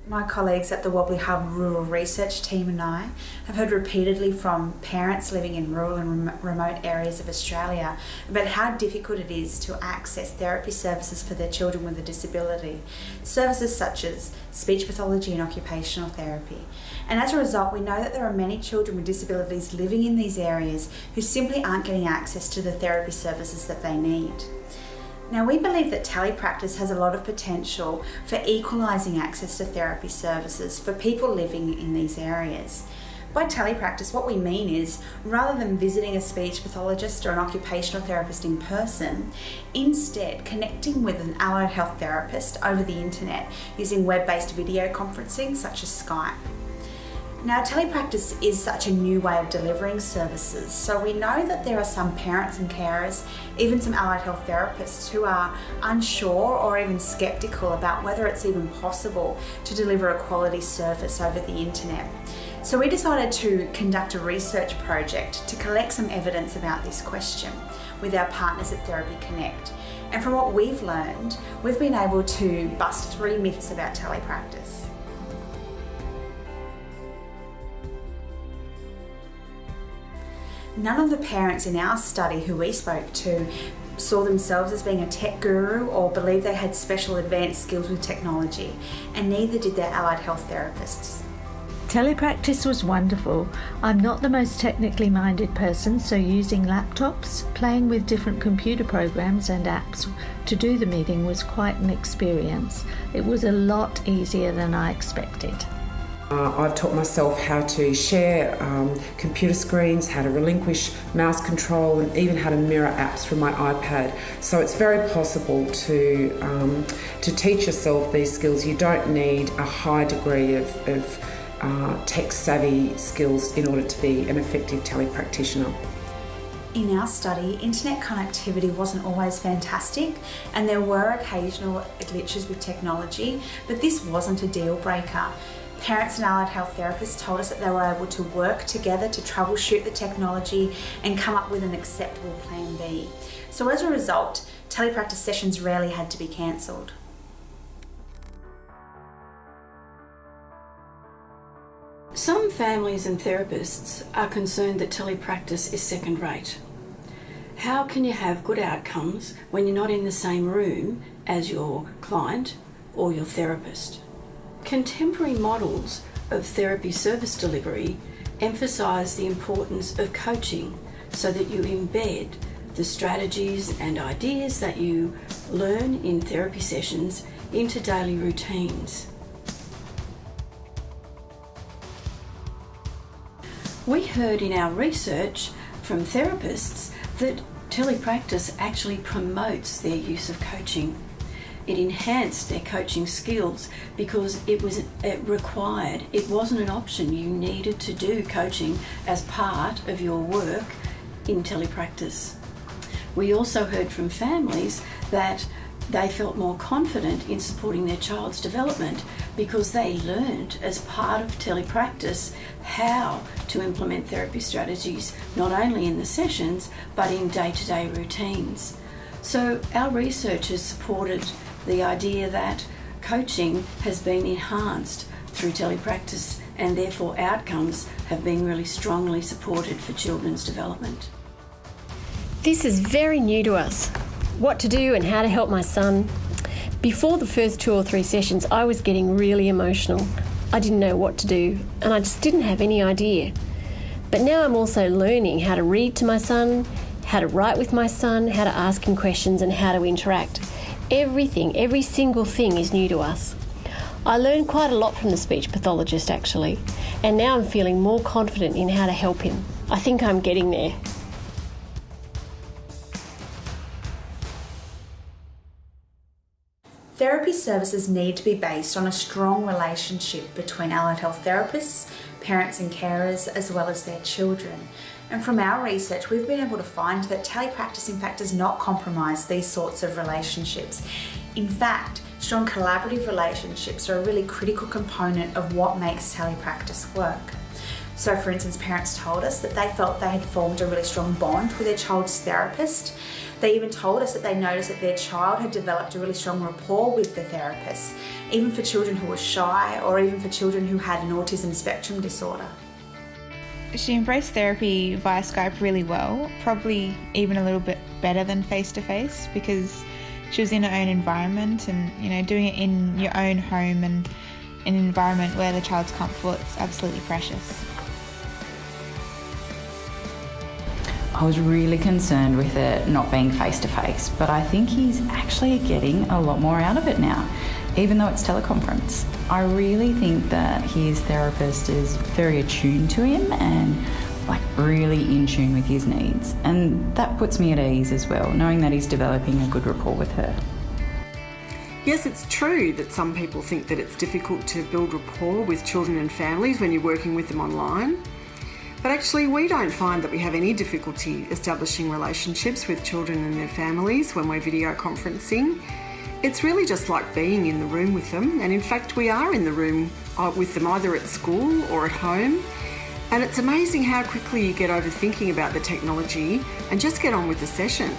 My colleagues at the Wobbly Hub Rural Research Team and I have heard repeatedly from parents living in rural and remote areas of Australia about how difficult it is to access therapy services for their children with a disability, services such as speech pathology and occupational therapy. And as a result, we know that there are many children with disabilities living in these areas who simply aren't getting access to the therapy services that they need. Now, we believe that Telepractice has a lot of potential for equalising access to therapy services for people living in these areas. By Telepractice, what we mean is, rather than visiting a speech pathologist or an occupational therapist in person, instead connecting with an allied health therapist over the internet using web-based video conferencing such as Skype. Now, Telepractice is such a new way of delivering services, so we know that there are some parents and carers, even some allied health therapists, who are unsure or even sceptical about whether it's even possible to deliver a quality service over the internet. So we decided to conduct a research project to collect some evidence about this question with our partners at Therapy Connect. And from what we've learned, we've been able to bust 3 myths about Telepractice. None of the parents in our study who we spoke to saw themselves as being a tech guru or believed they had special advanced skills with technology, and neither did their allied health therapists. Telepractice was wonderful. I'm not the most technically minded person, so using laptops, playing with different computer programs and apps to do the meeting was quite an experience. It was a lot easier than I expected. I've taught myself how to share computer screens, how to relinquish mouse control, and even how to mirror apps from my iPad. So it's very possible to teach yourself these skills. You don't need a high degree of tech-savvy skills in order to be an effective telepractitioner. In our study, internet connectivity wasn't always fantastic, and there were occasional glitches with technology, but this wasn't a deal breaker. Parents and allied health therapists told us that they were able to work together to troubleshoot the technology and come up with an acceptable plan B. So as a result, telepractice sessions rarely had to be cancelled. Some families and therapists are concerned that telepractice is second rate. How can you have good outcomes when you're not in the same room as your client or your therapist? Contemporary models of therapy service delivery emphasise the importance of coaching so that you embed the strategies and ideas that you learn in therapy sessions into daily routines. We heard in our research from therapists that telepractice actually promotes their use of coaching. It enhanced their coaching skills because it required, it wasn't an option. You needed to do coaching as part of your work in telepractice. We also heard from families that they felt more confident in supporting their child's development because they learned as part of telepractice how to implement therapy strategies, not only in the sessions, but in day-to-day routines. So our research has supported the idea that coaching has been enhanced through telepractice, and therefore outcomes have been really strongly supported for children's development. This is very new to us. What to do and how to help my son. Before the first 2 or 3 sessions, I was getting really emotional. I didn't know what to do, and I just didn't have any idea. But now I'm also learning how to read to my son, how to write with my son, how to ask him questions, and how to interact. Everything, every single thing is new to us. I learned quite a lot from the speech pathologist actually, and now I'm feeling more confident in how to help him. I think I'm getting there. Therapy services need to be based on a strong relationship between allied health therapists, parents and carers, as well as their children. And from our research, we've been able to find that telepractice in fact does not compromise these sorts of relationships. In fact, strong collaborative relationships are a really critical component of what makes telepractice work. So for instance, parents told us that they felt they had formed a really strong bond with their child's therapist. They even told us that they noticed that their child had developed a really strong rapport with the therapist, even for children who were shy or even for children who had an autism spectrum disorder. She embraced therapy via Skype really well, probably even a little bit better than face-to-face, because she was in her own environment and, doing it in your own home and in an environment where the child's comfort's absolutely precious. I was really concerned with it not being face-to-face, but I think he's actually getting a lot more out of it now, even though it's teleconference. I really think that his therapist is very attuned to him and really in tune with his needs. And that puts me at ease as well, knowing that he's developing a good rapport with her. Yes, it's true that some people think that it's difficult to build rapport with children and families when you're working with them online. But actually, we don't find that we have any difficulty establishing relationships with children and their families when we're video conferencing. It's really just like being in the room with them, and in fact we are in the room with them either at school or at home. And it's amazing how quickly you get over thinking about the technology and just get on with the session.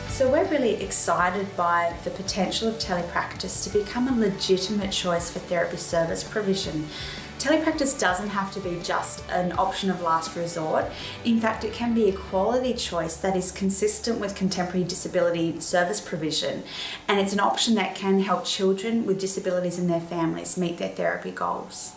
So we're really excited by the potential of telepractice to become a legitimate choice for therapy service provision. Telepractice doesn't have to be just an option of last resort. In fact, it can be a quality choice that is consistent with contemporary disability service provision, and it's an option that can help children with disabilities and their families meet their therapy goals.